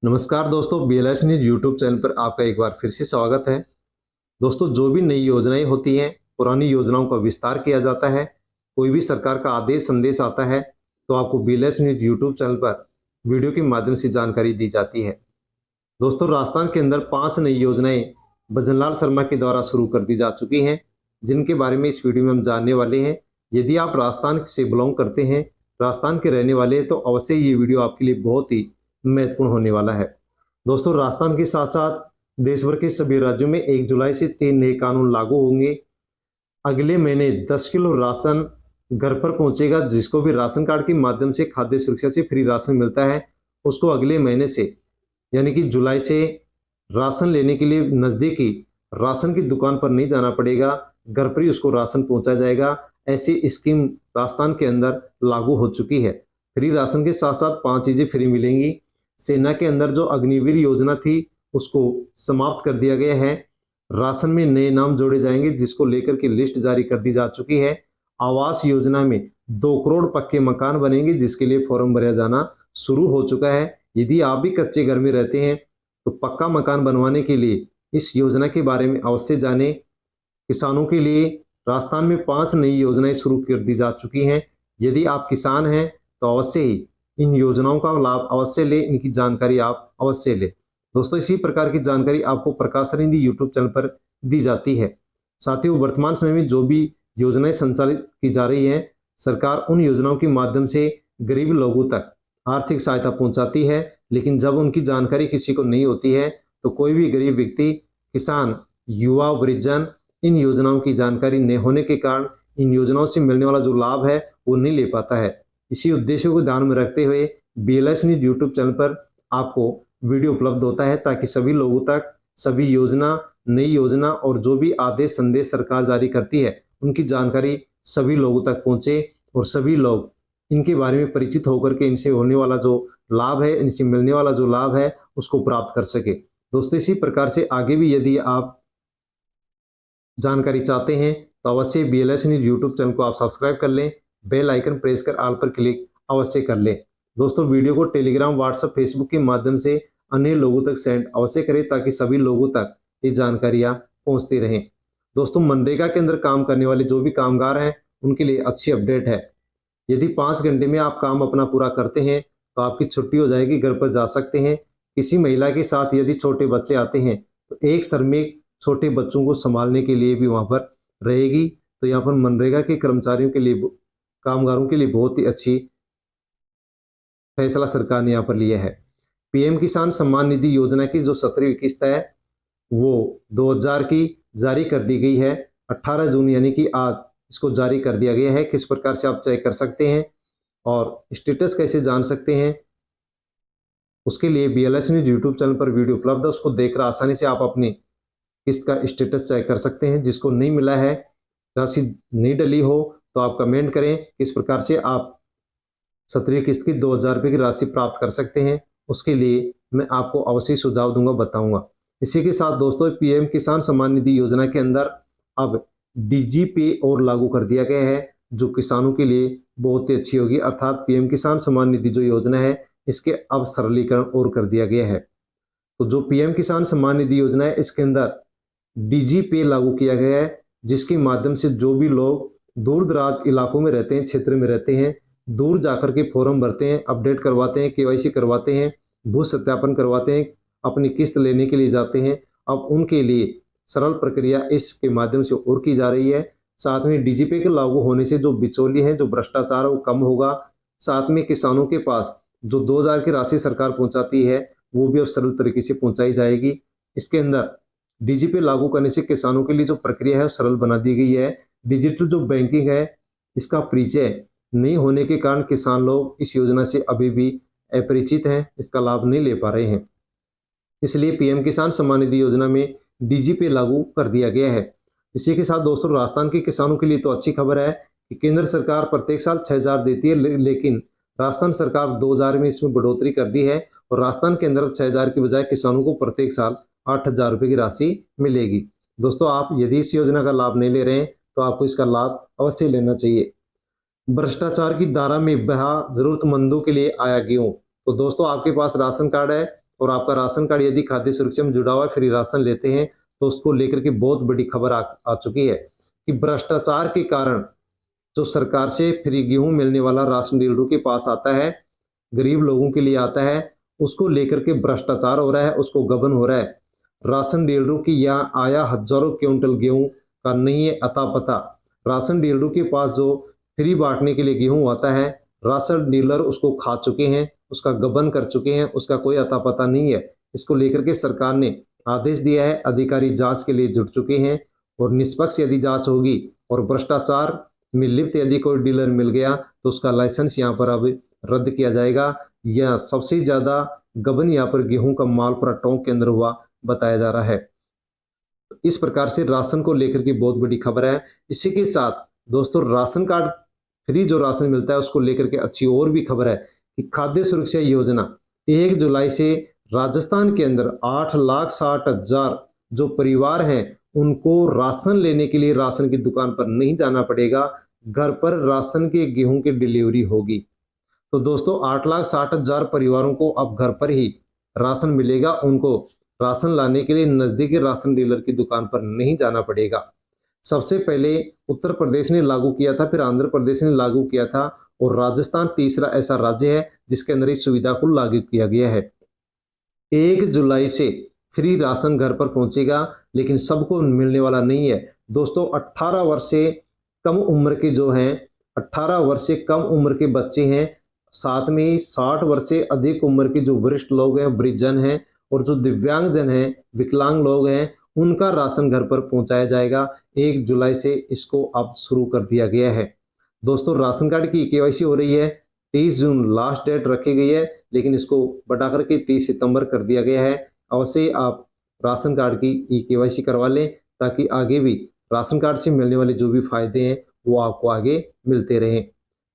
नमस्कार दोस्तों, BLS news YouTube channel पर आपका एक बार फिर से स्वागत है। दोस्तों, जो भी नई योजनाएं होती हैं, पुरानी योजनाओं का विस्तार किया जाता है। कोई भी सरकार का आदेश संदेश आता है तो आपको BLS न्यूज यूट्यूब चैनल पर वीडियो के माध्यम से जानकारी दी जाती है। दोस्तों, राजस्थान के अंदर 5 नई योजनाएं भजनलाल शर्मा के द्वारा शुरू कर दी जा चुकी हैं, जिनके बारे में इस वीडियो में हम जानने वाले हैं। यदि आप राजस्थान से बिलोंग करते हैं, राजस्थान के रहने वाले हैं, तो अवश्य ये वीडियो आपके लिए बहुत ही महत्वपूर्ण होने वाला है। दोस्तों, राजस्थान के साथ साथ देश भर के सभी राज्यों में 1 जुलाई से 3 नए कानून लागू होंगे। अगले महीने 10 किलो राशन घर पर पहुंचेगा। जिसको भी राशन कार्ड के माध्यम से खाद्य सुरक्षा से फ्री राशन मिलता है, उसको अगले महीने से यानी कि जुलाई से राशन लेने के लिए नज़दीकी राशन की दुकान पर नहीं जाना पड़ेगा, घर पर ही उसको राशन पहुंचाया जाएगा। ऐसी स्कीम राजस्थान के अंदर लागू हो चुकी है। फ्री राशन के साथ साथ 5 चीज़ें फ्री मिलेंगी। सेना के अंदर जो अग्निवीर योजना थी उसको समाप्त कर दिया गया है। राशन में नए नाम जोड़े जाएंगे, जिसको लेकर के लिस्ट जारी कर दी जा चुकी है। आवास योजना में 2 करोड़ पक्के मकान बनेंगे, जिसके लिए फॉर्म भरा जाना शुरू हो चुका है। यदि आप भी कच्चे घर में रहते हैं तो पक्का मकान बनवाने के लिए इस योजना के बारे में अवश्य जानें। किसानों के लिए राजस्थान में 5 नई योजनाएं शुरू कर दी जा चुकी हैं। यदि आप किसान हैं तो अवश्य ही इन योजनाओं का लाभ अवश्य लें, इनकी जानकारी आप अवश्य लें। दोस्तों, इसी प्रकार की जानकारी आपको प्रकाश रिंदी यूट्यूब चैनल पर दी जाती है। साथियों, वर्तमान समय में जो भी योजनाएं संचालित की जा रही हैं, सरकार उन योजनाओं के माध्यम से गरीब लोगों तक आर्थिक सहायता पहुंचाती है, लेकिन जब उनकी जानकारी किसी को नहीं होती है तो कोई भी गरीब व्यक्ति, किसान, युवा, वृद्धजन इन योजनाओं की जानकारी न होने के कारण इन योजनाओं से मिलने वाला जो लाभ है वो नहीं ले पाता है। इसी उद्देश्य को ध्यान में रखते हुए BLS न्यूज यूट्यूब चैनल पर आपको वीडियो उपलब्ध होता है, ताकि सभी लोगों तक सभी योजना, नई योजना और जो भी आदेश संदेश सरकार जारी करती है उनकी जानकारी सभी लोगों तक पहुंचे और सभी लोग इनके बारे में परिचित होकर के इनसे होने वाला जो लाभ है, इनसे मिलने वाला जो लाभ है उसको प्राप्त कर सके। दोस्तों, इसी प्रकार से आगे भी यदि आप जानकारी चाहते हैं तो अवश्य BLS न्यूज यूट्यूब चैनल को आप सब्सक्राइब कर लें, बेल आइकन प्रेस कर ऑल पर क्लिक अवश्य कर लें। दोस्तों, वीडियो को टेलीग्राम, व्हाट्सएप, फेसबुक के माध्यम से अन्य लोगों तक सेंड अवश्य करें, ताकि सभी लोगों तक ये जानकारियां पहुंचती रहें। दोस्तों, मनरेगा के अंदर काम करने वाले जो भी कामगार हैं उनके लिए अच्छी अपडेट है। यदि 5 घंटे में आप काम अपना पूरा करते हैं तो आपकी छुट्टी हो जाएगी, घर पर जा सकते हैं। किसी महिला के साथ यदि छोटे बच्चे आते हैं तो एक श्रमिक छोटे बच्चों को संभालने के लिए भी वहां पर रहेगी। तो यहाँ पर मनरेगा के कर्मचारियों के लिए, कामगारों के लिए बहुत ही अच्छी फैसला सरकार ने यहाँ पर लिया है। PM किसान सम्मान निधि योजना की जो 17वीं किस्त है वो 2000 की जारी कर दी गई है। 18 जून यानी कि आज इसको जारी कर दिया गया है। किस प्रकार से आप चेक कर सकते हैं और स्टेटस कैसे जान सकते हैं, उसके लिए BLS न्यूज यूट्यूब चैनल पर वीडियो उपलब्ध है। उसको देखकर आसानी से आप अपनी किस्त का स्टेटस चेक कर सकते हैं। जिसको नहीं मिला है, राशि नहीं डली हो, तो आप कमेंट करें किस प्रकार से आप 17वीं किस्त की 2000 रुपये की राशि प्राप्त कर सकते हैं। उसके लिए मैं आपको अवश्य सुझाव दूंगा, बताऊंगा। इसी के साथ दोस्तों, PM किसान सम्मान निधि योजना के अंदर अब DG पे और लागू कर दिया गया है, जो किसानों के लिए बहुत ही अच्छी होगी। अर्थात PM किसान सम्मान निधि जो योजना है इसके अब सरलीकरण और कर दिया गया है। तो जो PM किसान सम्मान निधि योजना है इसके अंदर DG पे लागू किया गया है, जिसके माध्यम से जो भी लोग दूर दराज इलाकों में रहते हैं, क्षेत्र में रहते हैं, दूर जाकर के फॉर्म भरते हैं, अपडेट करवाते हैं, KYC करवाते हैं, भू सत्यापन करवाते हैं, अपनी किस्त लेने के लिए जाते हैं, अब उनके लिए सरल प्रक्रिया इसके माध्यम से और की जा रही है। साथ में DG पे के लागू होने से जो बिचौली है, जो भ्रष्टाचार है वो कम होगा। साथ में किसानों के पास जो 2000 की राशि सरकार पहुंचाती है वो भी अब सरल तरीके से पहुंचाई जाएगी। इसके अंदर DG पे लागू करने से किसानों के लिए जो प्रक्रिया है सरल बना दी गई है। डिजिटल जो बैंकिंग है इसका परिचय नहीं होने के कारण किसान लोग इस योजना से अभी भी अपरिचित हैं, इसका लाभ नहीं ले पा रहे हैं। इसलिए PM किसान सम्मान निधि योजना में DG पे लागू कर दिया गया है। इसी के साथ दोस्तों, राजस्थान के किसानों के लिए तो अच्छी खबर है कि केंद्र सरकार प्रत्येक साल 6000 देती है, लेकिन राजस्थान सरकार 2000 में इसमें बढ़ोतरी कर दी है और राजस्थान के अंदर 6000 की बजाय किसानों को प्रत्येक साल 8000 रुपये की राशि मिलेगी। दोस्तों, आप यदि इस योजना का लाभ नहीं ले रहे हैं तो आपको इसका लाभ अवश्य लेना चाहिए। भ्रष्टाचार की धारा में बहा जरूरतमंदों के लिए आया गेहूं। तो दोस्तों, आपके पास राशन कार्ड है, और आपका राशन कार्ड यदि खाद्य सुरक्षा में जुड़ा हुआ है, फ्री राशन लेते हैं, तो उसको लेकर के बहुत बड़ी खबर आ चुकी है कि भ्रष्टाचार के कारण जो सरकार से फ्री गेहूं मिलने वाला राशन डीलरों के पास आता है, गरीब लोगों के लिए आता है, उसको लेकर के भ्रष्टाचार हो रहा है, उसको गबन हो रहा है। राशन डीलरों की यहाँ आया हजारों क्विंटल गेहूं का नहीं है अता पता। राशन डीलरों के पास जो फ्री बांटने के लिए गेहूं आता है, राशन डीलर उसको खा चुके हैं, उसका गबन कर चुके हैं, उसका कोई अता पता नहीं है। इसको लेकर के सरकार ने आदेश दिया है, अधिकारी जांच के लिए जुट चुके हैं और निष्पक्ष यदि जांच होगी और भ्रष्टाचार में लिप्त यदि कोई डीलर मिल गया तो उसका लाइसेंस यहाँ पर अब रद्द किया जाएगा। यह सबसे ज्यादा गबन यहाँ पर गेहूं का मालपुरा टोंक के अंदर हुआ बताया जा रहा है। इस प्रकार से राशन को लेकर के बहुत बड़ी खबर है। इसी के साथ दोस्तों राशन कार्ड फ्री जो राशन मिलता है उसको लेकर के अच्छी और भी खबर है कि खाद्य सुरक्षा योजना 1 जुलाई से राजस्थान के अंदर 8,60,000 जो परिवार हैं उनको राशन लेने के लिए राशन की दुकान पर नहीं जाना पड़ेगा, घर पर राशन के गेहूं की डिलीवरी होगी। तो दोस्तों 8,60,000 परिवारों को अब घर पर ही राशन मिलेगा, उनको राशन लाने के लिए नजदीकी राशन डीलर की दुकान पर नहीं जाना पड़ेगा। सबसे पहले उत्तर प्रदेश ने लागू किया था, फिर आंध्र प्रदेश ने लागू किया था और राजस्थान तीसरा ऐसा राज्य है जिसके अंदर इस सुविधा को लागू किया गया है। 1 जुलाई से फ्री राशन घर पर पहुंचेगा, लेकिन सबको मिलने वाला नहीं है। दोस्तों 18 वर्ष से कम उम्र के जो हैं, 18 वर्ष से कम उम्र के बच्चे हैं, साथ में ही 60 वर्ष से अधिक उम्र के जो वरिष्ठ लोग हैं, वृद्धजन हैं और जो दिव्यांगजन हैं, विकलांग लोग हैं, उनका राशन घर पर पहुंचाया जाएगा। 1 जुलाई से इसको अब शुरू कर दिया गया है। दोस्तों राशन कार्ड की केवाईसी हो रही है, 30 जून लास्ट डेट रखी गई है, लेकिन इसको बढ़ा करके 30 सितंबर कर दिया गया है। अवश्य आप राशन कार्ड की केवाईसी करवा लें ताकि आगे भी राशन कार्ड से मिलने वाले जो भी फायदे हैं वो आपको आगे मिलते रहें।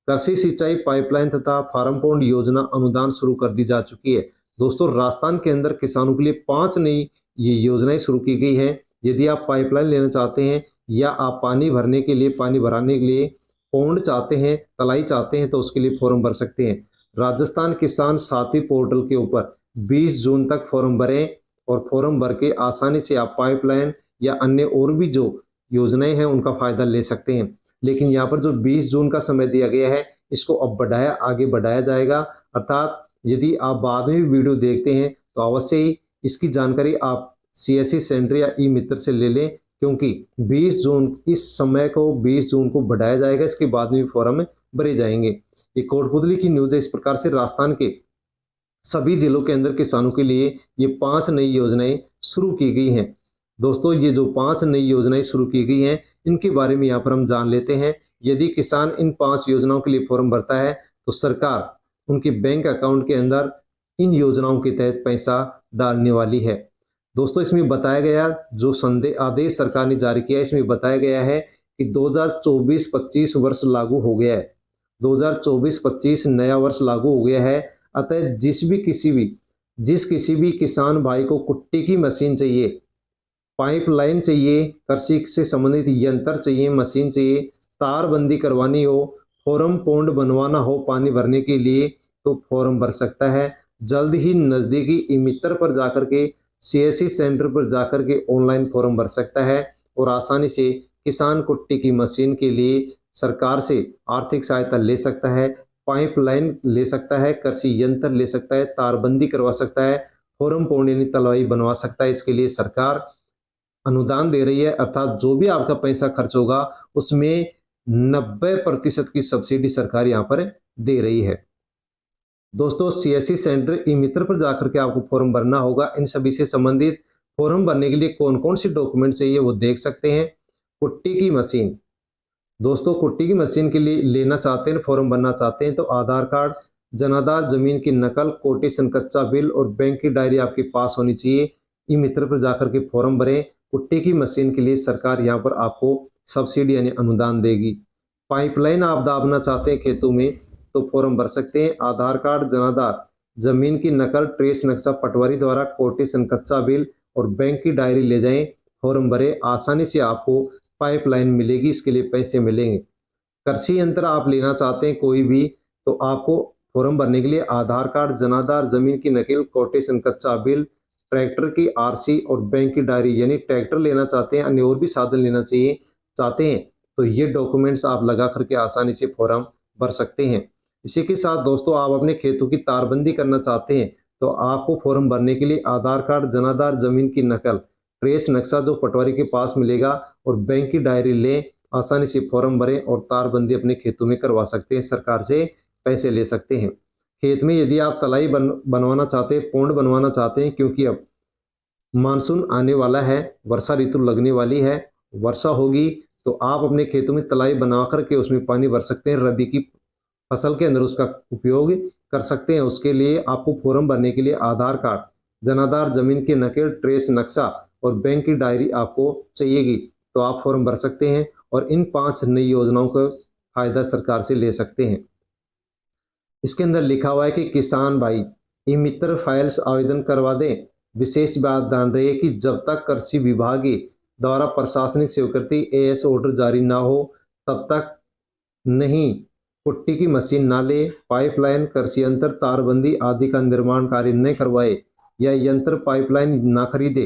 कृषि सिंचाई पाइपलाइन तथा फार्म पॉन्ड योजना अनुदान शुरू कर दी जा चुकी है। दोस्तों राजस्थान के अंदर किसानों के लिए 5 नई ये योजनाएं शुरू की गई हैं। यदि आप पाइपलाइन लेना चाहते हैं या आप पानी भरने के लिए, पानी भराने के लिए पौंड चाहते हैं, तलाई चाहते हैं, तो उसके लिए फॉर्म भर सकते हैं। राजस्थान किसान साथी पोर्टल के ऊपर 20 जून तक फॉर्म भरें और फॉर्म भर के आसानी से आप पाइपलाइन या अन्य और भी जो योजनाएं हैं उनका फायदा ले सकते हैं। लेकिन यहाँ पर जो 20 जून का समय दिया गया है इसको अब आगे बढ़ाया जाएगा। अर्थात यदि आप बाद में वीडियो देखते हैं तो अवश्य ही इसकी जानकारी आप CSC सेंटर या ई मित्र से ले लें, क्योंकि 20 जून इस समय को 20 जून को बढ़ाया जाएगा, इसके बाद में भी फॉर्म भरे जाएंगे। ये कोटपुतली की न्यूज है। इस प्रकार से राजस्थान के सभी जिलों के अंदर किसानों के लिए ये 5 नई योजनाएं शुरू की गई हैं। दोस्तों ये जो 5 नई योजनाएं शुरू की गई हैं इनके बारे में यहाँ पर हम जान लेते हैं। यदि किसान इन 5 योजनाओं के लिए फॉर्म भरता है तो सरकार उनके बैंक अकाउंट के अंदर इन योजनाओं के तहत पैसा डालने वाली है। दोस्तों इसमें बताया गया जो आदेश सरकार ने जारी किया, इसमें बताया गया है कि 2024-25 वर्ष लागू हो गया है। 2024-25 नया वर्ष लागू हो गया है। अतः जिस किसी भी किसान भाई को कुट्टी की मशीन चाहिए, पाइपलाइन चाहिए, कृषि से संबंधित यंत्र चाहिए, मशीन चाहिए, तारबंदी करवानी हो, फॉर्म पॉन्ड बनवाना हो पानी भरने के लिए, तो फॉर्म भर सकता है। जल्द ही नजदीकी ई मित्र पर जाकर के, CSC सेंटर पर जाकर के ऑनलाइन फॉर्म भर सकता है और आसानी से किसान कुट्टी की मशीन के लिए सरकार से आर्थिक सहायता ले सकता है, पाइपलाइन ले सकता है, कृषि यंत्र ले सकता है, तारबंदी करवा सकता है, फॉर्म पॉन्ड यानी तलवाई बनवा सकता है। इसके लिए सरकार अनुदान दे रही है, अर्थात जो भी आपका पैसा खर्च होगा उसमें 90% की सब्सिडी सरकार यहाँ पर दे रही है। दोस्तों CSC सेंटर ई मित्र पर जाकर के आपको फॉर्म भरना होगा। इन सभी से संबंधित फॉर्म भरने के लिए कौन कौन से डॉक्यूमेंट चाहिए वो देख सकते हैं। कुट्टी की मशीन, दोस्तों कुट्टी की मशीन के लिए लेना चाहते हैं, फॉर्म भरना चाहते हैं तो आधार कार्ड, जनाधार, जमीन की नकल, कोटेशन, कच्चा बिल और बैंक की डायरी आपके पास होनी चाहिए। ई मित्र पर जाकर के फॉर्म भरें। कुट्टी की मशीन के लिए सरकार यहाँ पर आपको सब्सिडी यानी अनुदान देगी। पाइपलाइन आप दाबना चाहते हैं खेतों में तो फॉर्म भर सकते हैं। आधार कार्ड, जनाधार, जमीन की नकल, ट्रेस नक्शा, पटवारी द्वारा कोटेशन, कच्चा बिल और बैंक की डायरी ले जाएं, फॉर्म भरे। आसानी से आपको पाइपलाइन मिलेगी, इसके लिए पैसे मिलेंगे। कृषि यंत्र आप लेना चाहते हैं कोई भी तो आपको फॉर्म भरने के लिए आधार कार्ड, जनाधार, जमीन की नकल, कोटेशन, कच्चा बिल, ट्रैक्टर की आरसी और बैंक की डायरी, यानी ट्रैक्टर लेना चाहते हैं, अन्य और भी साधन लेना चाहिए चाहते हैं तो ये डॉक्यूमेंट्स आप लगा करके आसानी से फॉर्म भर सकते हैं। इसी के साथ दोस्तों आप अपने खेतों की तारबंदी करना चाहते हैं तो आपको फॉर्म भरने के लिए आधार कार्ड, जनाधार, जमीन की नकल, ट्रेस नक्शा जो पटवारी के पास मिलेगा और बैंक की डायरी लें, आसानी से फॉर्म भरें और तारबंदी अपने खेतों में करवा सकते हैं, सरकार से पैसे ले सकते हैं। खेत में यदि आप तलाई बनवाना चाहते हैं, पौंड बनवाना चाहते हैं, क्योंकि अब मानसून आने वाला है, वर्षा ऋतु लगने वाली है, वर्षा होगी तो आप अपने खेतों में तलाई बना करके उसमें पानी भर सकते हैं, रबी की फसल के अंदर उसका उपयोग कर सकते हैं। उसके लिए आपको फॉर्म भरने के लिए आधार कार्ड, जनाधार, जमीन की नकल, ट्रेस नक्शा और बैंक की डायरी आपको चाहिएगी, तो आप फॉर्म भर सकते हैं और इन 5 नई योजनाओं का फायदा सरकार से ले सकते हैं। इसके अंदर लिखा हुआ है कि किसान भाई ई मित्र फाइल्स आवेदन करवा दें। विशेष बात ध्यान रहे कि जब तक कृषि विभाग द्वारा प्रशासनिक स्वीकृति एएस ऑर्डर जारी ना हो तब तक नहीं पुट्टी की मशीन ना ले, पाइपलाइन, कृषि यंत्र, तारबंदी आदि का निर्माण कार्य न करवाए या यंत्र पाइपलाइन ना खरीदे,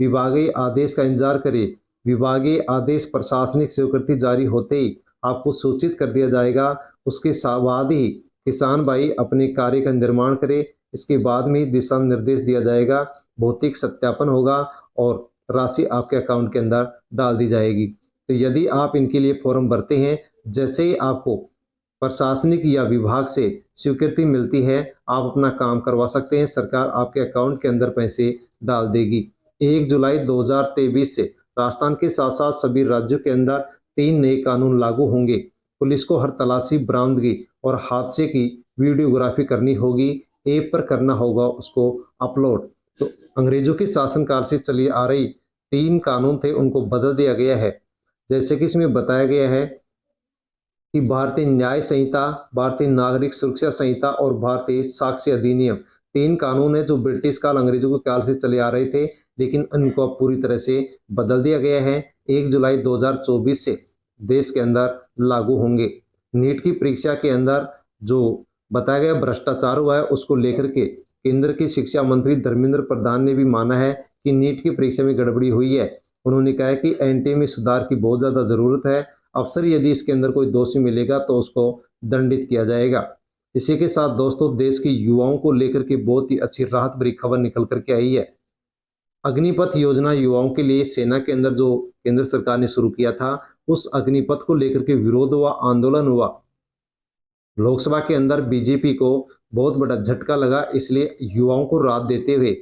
विभागीय आदेश का इंतजार करे। विभागीय आदेश प्रशासनिक स्वीकृति जारी होते ही आपको सूचित कर दिया जाएगा। उसके बाद ही किसान भाई अपने कार्य का निर्माण करे। इसके बाद में दिशा निर्देश दिया जाएगा, भौतिक सत्यापन होगा और राशि आपके अकाउंट के अंदर डाल दी जाएगी। तो यदि आप इनके लिए फॉर्म भरते हैं, जैसे ही आपको प्रशासनिक या विभाग से स्वीकृति मिलती है आप अपना काम करवा सकते हैं, सरकार आपके अकाउंट के अंदर पैसे डाल देगी। 1 जुलाई 2023 से राजस्थान के साथ साथ सभी राज्यों के अंदर 3 नए कानून लागू होंगे। पुलिस को हर तलाशी, बरामदगी और हादसे की वीडियोग्राफी करनी होगी, ऐप पर करना होगा उसको अपलोड। तो अंग्रेजों के शासनकाल से चली आ रही 3 कानून थे उनको बदल दिया गया है। जैसे कि इसमें बताया गया है कि भारतीय न्याय संहिता, भारतीय नागरिक सुरक्षा संहिता और भारतीय साक्ष्य अधिनियम 3 कानून है जो ब्रिटिश काल, अंग्रेजों के काल से चले आ रहे थे, लेकिन इनको अब पूरी तरह से बदल दिया गया है। 1 जुलाई 2024 से देश के अंदर लागू होंगे। नीट की परीक्षा के अंदर जो बताया गया भ्रष्टाचार हुआ है उसको लेकर के केंद्र के शिक्षा मंत्री धर्मेंद्र प्रधान ने भी माना है कि नीट की परीक्षा में गड़बड़ी हुई है। उन्होंने कहा है कि एनटीए में सुधार की बहुत ज़्यादा ज़रूरत है। अफसर यदि इसके अंदर कोई दोषी मिलेगा तो उसको दंडित किया जाएगा। इसी के साथ दोस्तों देश के युवाओं को लेकर के बहुत ही अच्छी राहत भरी खबर निकल करके आई है। अग्निपथ योजना युवाओं के लिए सेना के अंदर जो केंद्र सरकार ने शुरू किया था, उस अग्निपथ को लेकर के विरोध हुआ, आंदोलन हुआ। लोकसभा के अंदर बीजेपी को बहुत बड़ा झटका लगा, इसलिए युवाओं को राहत देते हुए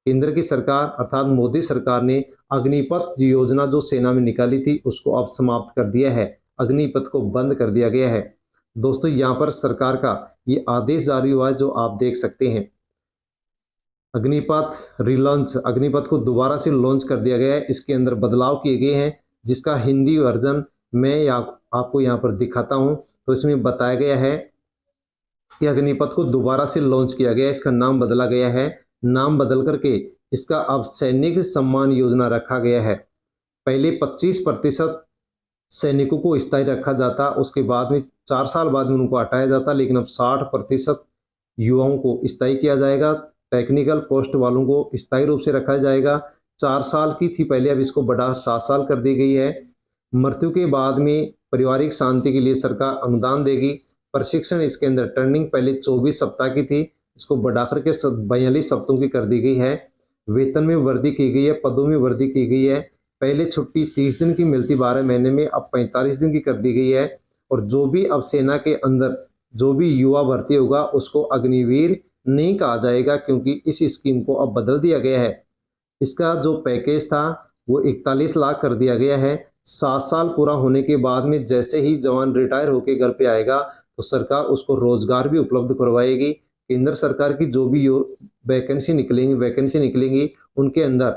केंद्र की सरकार अर्थात मोदी सरकार ने अग्निपथ योजना जो सेना में निकाली थी उसको अब समाप्त कर दिया है, अग्निपथ को बंद कर दिया गया है। दोस्तों यहाँ पर सरकार का ये आदेश जारी हुआ है जो आप देख सकते हैं। अग्निपथ रिलॉन्च, अग्निपथ को दोबारा से लॉन्च कर दिया गया है। इसके अंदर बदलाव किए गए हैं जिसका हिंदी वर्जन मैं आपको यहाँ पर दिखाता हूँ। तो इसमें बताया गया है कि अग्निपथ को दोबारा से लॉन्च किया गया है, इसका नाम बदला गया है। नाम बदल करके इसका अब सैनिक सम्मान योजना रखा गया है। पहले 25% सैनिकों को स्थायी रखा जाता, उसके बाद में 4 साल बाद में उनको हटाया जाता, लेकिन अब 60% युवाओं को स्थायी किया जाएगा। टेक्निकल पोस्ट वालों को स्थायी रूप से रखा जाएगा। 4 साल की थी पहले, अब इसको बढ़ा 7 साल कर दी गई है। मृत्यु के बाद में पारिवारिक शांति के लिए सरकार अनुदान देगी। प्रशिक्षण इसके अंदर ट्रेनिंग पहले 24 सप्ताह की थी, इसको बढ़ाकर के 42 हफ्तों की कर दी गई है। वेतन में वृद्धि की गई है, पदों में वृद्धि की गई है। पहले छुट्टी 30 दिन की मिलती 12 महीने में, अब 45 दिन की कर दी गई है। और जो भी अब सेना के अंदर जो भी युवा भर्ती होगा उसको अग्निवीर नहीं कहा जाएगा, क्योंकि इस स्कीम को अब बदल दिया गया है। इसका जो पैकेज था वो 41 लाख कर दिया गया है। 7 साल पूरा होने के बाद में जैसे ही जवान रिटायर होकर घर पे आएगा तो सरकार उसको रोजगार भी उपलब्ध करवाएगी। केंद्र सरकार की जो भी वैकेंसी निकलेंगी उनके अंदर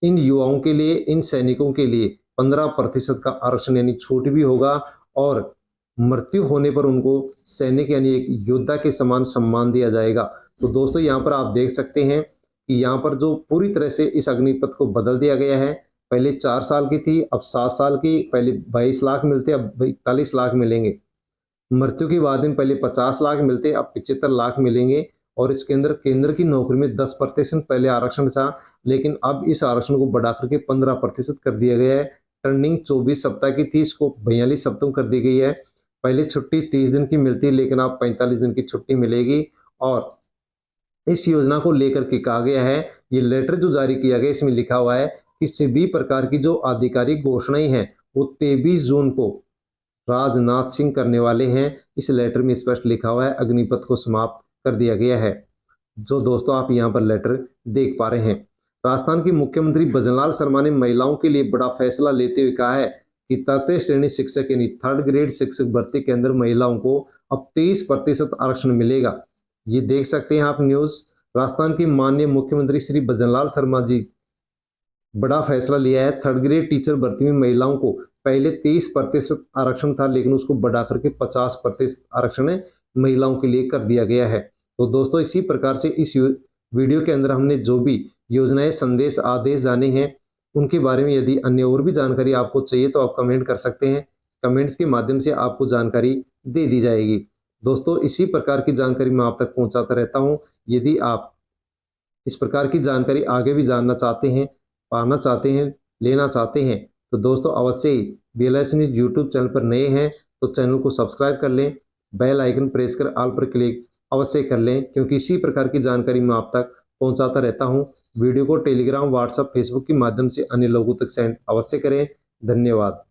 इन युवाओं के लिए, इन सैनिकों के लिए 15% का आरक्षण यानी छूट भी होगा और मृत्यु होने पर उनको सैनिक यानी एक योद्धा के समान सम्मान दिया जाएगा। तो दोस्तों यहाँ पर आप देख सकते हैं कि यहाँ पर जो पूरी तरह से इस अग्निपथ को बदल दिया गया है। पहले 4 साल की थी, अब 7 साल की। पहले 22 लाख मिलते, अब 41 लाख मिलेंगे। मृत्यु के बाद में पहले 50 लाख मिलते, अब 75 लाख मिलेंगे। और इसके अंदर केंद्र की नौकरी में 10% पहले आरक्षण था, लेकिन अब इस आरक्षण को बढ़ा करके 15% कर दिया गया है। टर्निंग 24 सप्ताह की थी, इसको 42 सप्ताह कर दी गई है। पहले छुट्टी 30 दिन की मिलती, लेकिन अब 45 दिन की छुट्टी मिलेगी। और इस योजना को लेकर के कहा गया है, ये लेटर जो जारी किया गया इसमें लिखा हुआ है कि सभी प्रकार की जो आधिकारिक घोषणाएं हैं वो 23 जून को राजनाथ सिंह करने वाले हैं। इस लेटर में स्पष्ट लिखा हुआ है, अग्निपथ को समाप्त कर दिया गया है। जो दोस्तों आप यहाँ पर लेटर देख पा रहे हैं, राजस्थान की मुख्यमंत्री भजनलाल शर्मा ने महिलाओं के लिए बड़ा फैसला लेते हुए कहा है कि तृतीय श्रेणी शिक्षक यानी 3rd ग्रेड शिक्षक भर्ती के अंदर महिलाओं को अब 30% आरक्षण मिलेगा। ये देख सकते हैं आप न्यूज। राजस्थान की माननीय मुख्यमंत्री श्री भजनलाल शर्मा जी बड़ा फैसला लिया है। 3rd ग्रेड टीचर भर्ती में महिलाओं को पहले 30% आरक्षण था, लेकिन उसको बढ़ा करके 50% आरक्षण महिलाओं के लिए कर दिया गया है। तो दोस्तों इसी प्रकार से इस वीडियो के अंदर हमने जो भी योजनाएं, संदेश, आदेश जाने हैं उनके बारे में यदि अन्य और भी जानकारी आपको चाहिए तो आप कमेंट कर सकते हैं। कमेंट्स के माध्यम से आपको जानकारी दे दी जाएगी। दोस्तों इसी प्रकार की जानकारी मैं आप तक पहुंचाता रहता हूं। यदि आप इस प्रकार की जानकारी आगे भी जानना चाहते हैं, पाना चाहते हैं, लेना चाहते हैं, तो दोस्तों अवश्य ही BLS न्यूज़ यूट्यूब चैनल पर नए हैं तो चैनल को सब्सक्राइब कर लें, बेल आइकन प्रेस कर ऑल पर क्लिक अवश्य कर लें, क्योंकि इसी प्रकार की जानकारी मैं आप तक पहुंचाता रहता हूं। वीडियो को टेलीग्राम, व्हाट्सएप, फेसबुक के माध्यम से अन्य लोगों तक सेंड अवश्य करें। धन्यवाद।